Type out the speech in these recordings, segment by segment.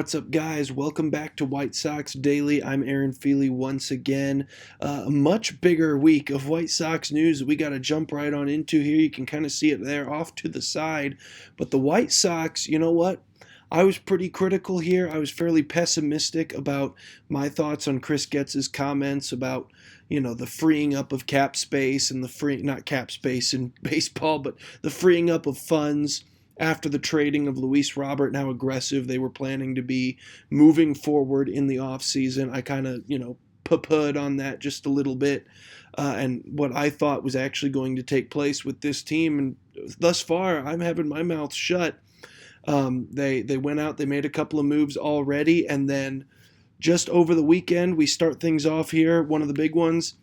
What's up, guys? Welcome back to White Sox Daily. I'm Aaron Feely once again. A much bigger week of White Sox news that we got to jump right on into here. You can kind of see it there off to the side. But the White Sox, you know what? I was pretty critical here. I was fairly pessimistic about my thoughts on Chris Getz's comments about, the freeing up of cap space and not cap space in baseball, but the freeing up of funds after the trading of Luis Robert and how aggressive they were planning to be moving forward in the offseason. I kind of, put on that just a little bit and what I thought was actually going to take place with this team. And thus far, I'm having my mouth shut. They went out, they made a couple of moves already, and then just over the weekend, we start things off here. One of the big ones,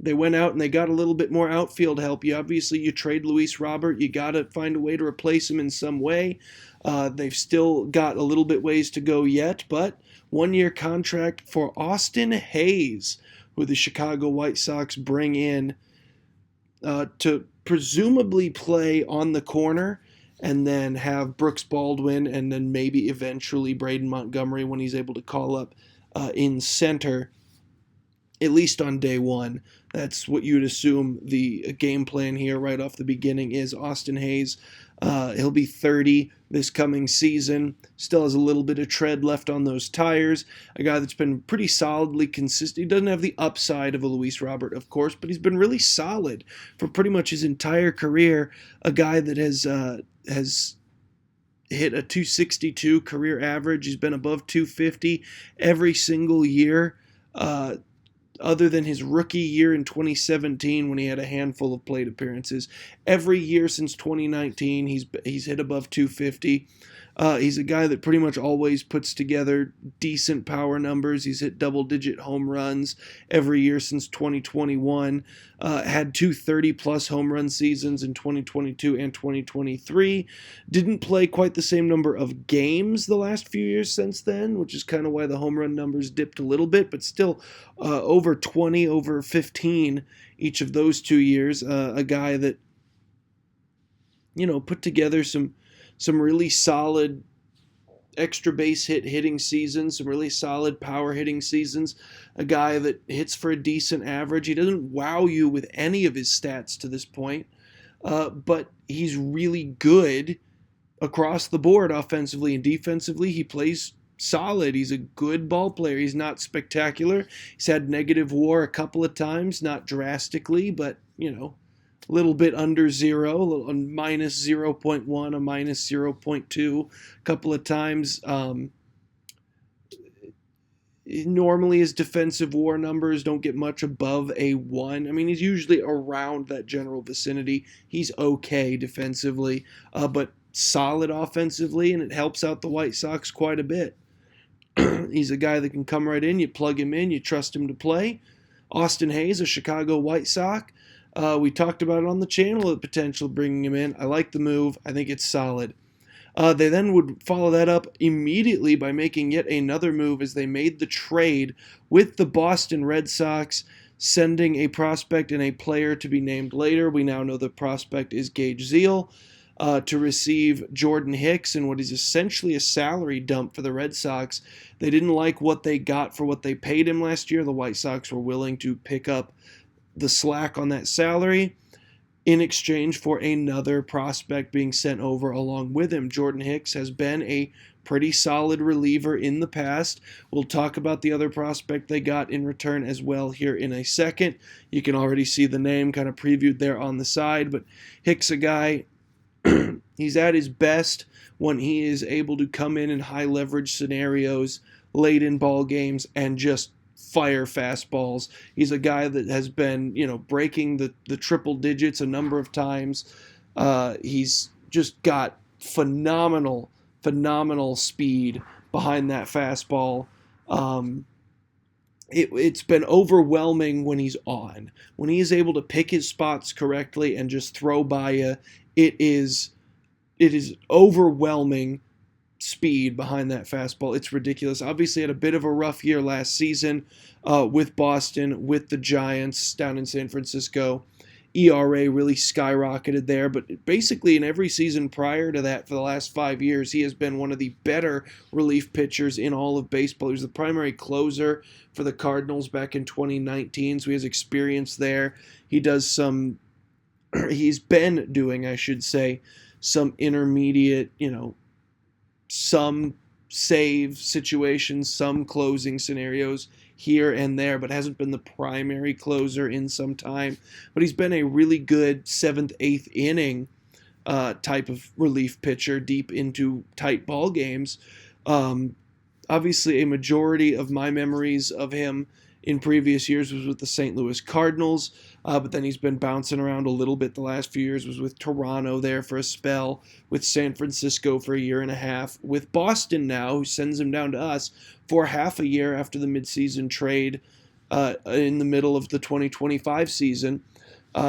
they went out and they got a little bit more outfield help. You trade Luis Robert, you got to find a way to replace him in some way. They've still got a little bit ways to go yet, but 1-year contract for Austin Hayes, who the Chicago White Sox bring in to presumably play on the corner, and then have Brooks Baldwin and then maybe eventually Braden Montgomery when he's able to call up in center, at least on day one. That's what you'd assume the game plan here right off the beginning is. Austin Hayes, he'll be 30 this coming season. Still has a little bit of tread left on those tires. A guy that's been pretty solidly consistent. He doesn't have the upside of a Luis Robert, of course, but he's been really solid for pretty much his entire career. A guy that has hit a 262 career average. He's been above 250 every single year. Other than his rookie year in 2017 when he had a handful of plate appearances. Every year since 2019, he's hit above 250. He's a guy that pretty much always puts together decent power numbers. He's hit double-digit home runs every year since 2021. Had two 30-plus home run seasons in 2022 and 2023. Didn't play quite the same number of games the last few years since then, which is kind of why the home run numbers dipped a little bit, but still over 20, over 15 each of those 2 years. A guy that, put together some really solid extra base hitting seasons, some really solid power hitting seasons. A guy that hits for a decent average. He doesn't wow you with any of his stats to this point, but he's really good across the board offensively and defensively. He plays solid. He's a good ball player. He's not spectacular. He's had negative WAR a couple of times, not drastically, but, a little bit under zero, a minus 0.1, a minus 0.2 a couple of times. Normally his defensive WAR numbers don't get much above a 1. I mean, he's usually around that general vicinity. He's okay defensively, but solid offensively, and it helps out the White Sox quite a bit. He's a guy that can come right in, you plug him in, you trust him to play. Austin Hayes, a Chicago White Sox. We talked about it on the channel, the potential of bringing him in. I like the move. I think it's solid. They then would follow that up immediately by making yet another move as they made the trade with the Boston Red Sox, sending a prospect and a player to be named later. We now know the prospect is Gage Zeal, to receive Jordan Hicks in what is essentially a salary dump for the Red Sox. They didn't like what they got for what they paid him last year. The White Sox were willing to pick up the slack on that salary in exchange for another prospect being sent over along with him. Jordan Hicks has been a pretty solid reliever in the past. We'll talk about the other prospect they got in return as well here in a second. You can already see the name kind of previewed there on the side, but Hicks, a guy, he's at his best when he is able to come in high leverage scenarios late in ball games and just fire fastballs. He's a guy that has been, breaking the triple digits a number of times. He's just got phenomenal speed behind that fastball. It's been overwhelming when he's on. When he is able to pick his spots correctly and just throw by you, it is overwhelming speed behind that fastball. It's ridiculous. Obviously had a bit of a rough year last season with Boston, with the Giants down in San Francisco. ERA really skyrocketed there, but basically in every season prior to that for the last 5 years, he has been one of the better relief pitchers in all of baseball. He was the primary closer for the Cardinals back in 2019, so he has experience there. He's been doing, I should say, some intermediate, some save situations, some closing scenarios here and there, but hasn't been the primary closer in some time. But he's been a really good seventh, eighth inning type of relief pitcher deep into tight ball games. Obviously, a majority of my memories of him in previous years was with the St. Louis Cardinals, but then he's been bouncing around a little bit the last few years. Was with Toronto there for a spell, with San Francisco for a year and a half, with Boston now, who sends him down to us for half a year after the midseason trade in the middle of the 2025 season.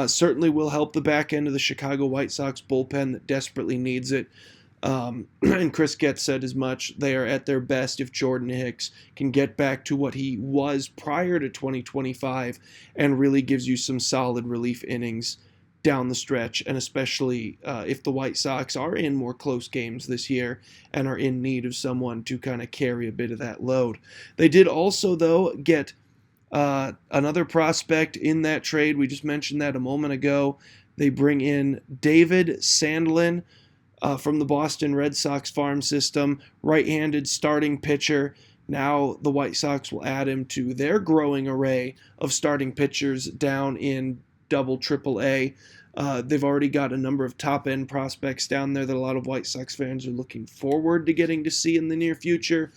Certainly will help the back end of the Chicago White Sox bullpen that desperately needs it. And Chris Getz said as much. They are at their best if Jordan Hicks can get back to what he was prior to 2025 and really gives you some solid relief innings down the stretch, and especially if the White Sox are in more close games this year and are in need of someone to kind of carry a bit of that load. They did also, though, get another prospect in that trade. We just mentioned that a moment ago. They bring in David Sandlin, from the Boston Red Sox farm system, right-handed starting pitcher. Now the White Sox will add him to their growing array of starting pitchers down in triple A. They've already got a number of top-end prospects down there that a lot of White Sox fans are looking forward to getting to see in the near future.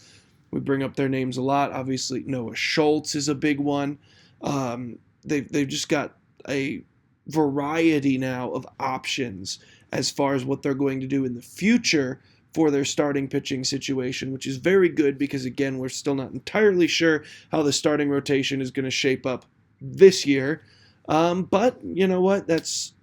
We bring up their names a lot. Obviously, Noah Schultz is a big one. They've just got a variety now of options as far as what they're going to do in the future for their starting pitching situation, which is very good because, again, we're still not entirely sure how the starting rotation is going to shape up this year. But you know what? That's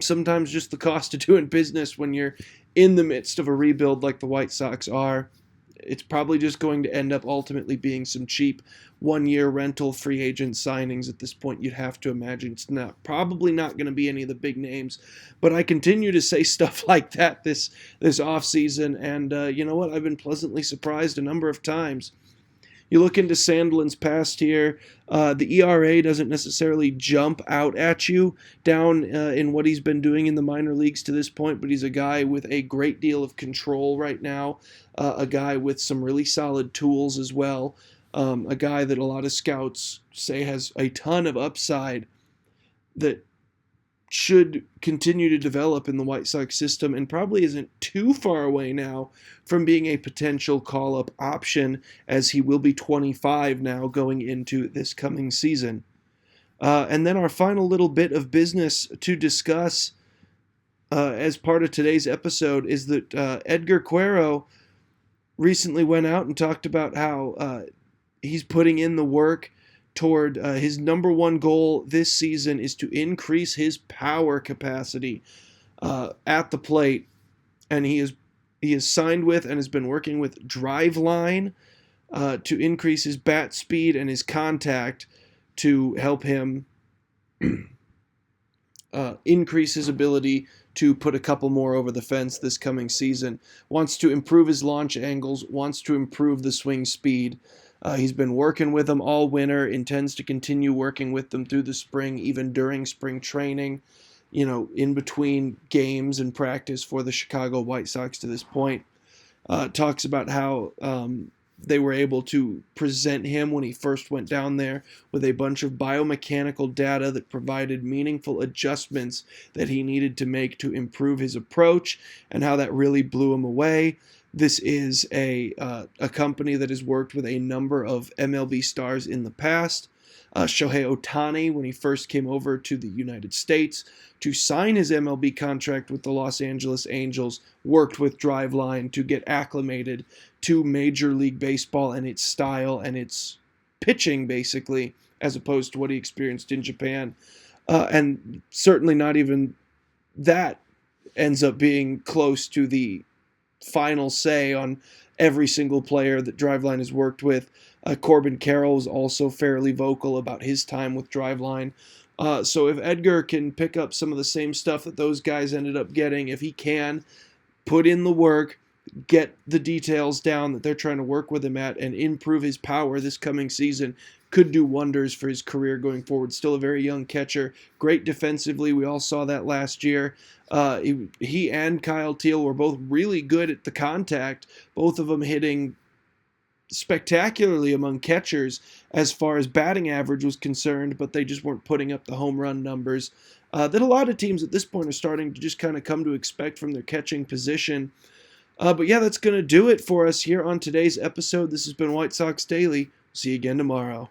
sometimes just the cost of doing business when you're in the midst of a rebuild like the White Sox are. It's probably just going to end up ultimately being some cheap one-year rental free agent signings at this point. You'd have to imagine it's probably not going to be any of the big names, but I continue to say stuff like that this offseason, and you know what? I've been pleasantly surprised a number of times. You look into Sandlin's past here, the ERA doesn't necessarily jump out at you down in what he's been doing in the minor leagues to this point, but he's a guy with a great deal of control right now, a guy with some really solid tools as well, a guy that a lot of scouts say has a ton of upside that should continue to develop in the White Sox system and probably isn't too far away now from being a potential call-up option, as he will be 25 now going into this coming season. And then our final little bit of business to discuss as part of today's episode is that Edgar Quero recently went out and talked about how he's putting in the work toward his number one goal this season is to increase his power capacity at the plate, and he is signed with and has been working with Driveline to increase his bat speed and his contact to help him increase his ability to put a couple more over the fence this coming season. Wants to improve his launch angles, wants to improve the swing speed. He's been working with them all winter, intends to continue working with them through the spring, even during spring training, in between games and practice for the Chicago White Sox to this point. Talks about how they were able to present him when he first went down there with a bunch of biomechanical data that provided meaningful adjustments that he needed to make to improve his approach, and how that really blew him away. This is a company that has worked with a number of MLB stars in the past. Shohei Ohtani, when he first came over to the United States to sign his MLB contract with the Los Angeles Angels, worked with Driveline to get acclimated to Major League Baseball and its style and its pitching, basically, as opposed to what he experienced in Japan. And certainly not even that ends up being close to the final say on every single player that Driveline has worked with. Corbin Carroll is also fairly vocal about his time with Driveline. So if Edgar can pick up some of the same stuff that those guys ended up getting, if he can put in the work, get the details down that they're trying to work with him at, and improve his power this coming season, could do wonders for his career going forward. Still a very young catcher, great defensively. We all saw that last year. He and Kyle Teal were both really good at the contact, both of them hitting spectacularly among catchers as far as batting average was concerned, but they just weren't putting up the home run numbers that a lot of teams at this point are starting to just kind of come to expect from their catching position. But yeah, that's going to do it for us here on today's episode. This has been White Sox Daily. See you again tomorrow.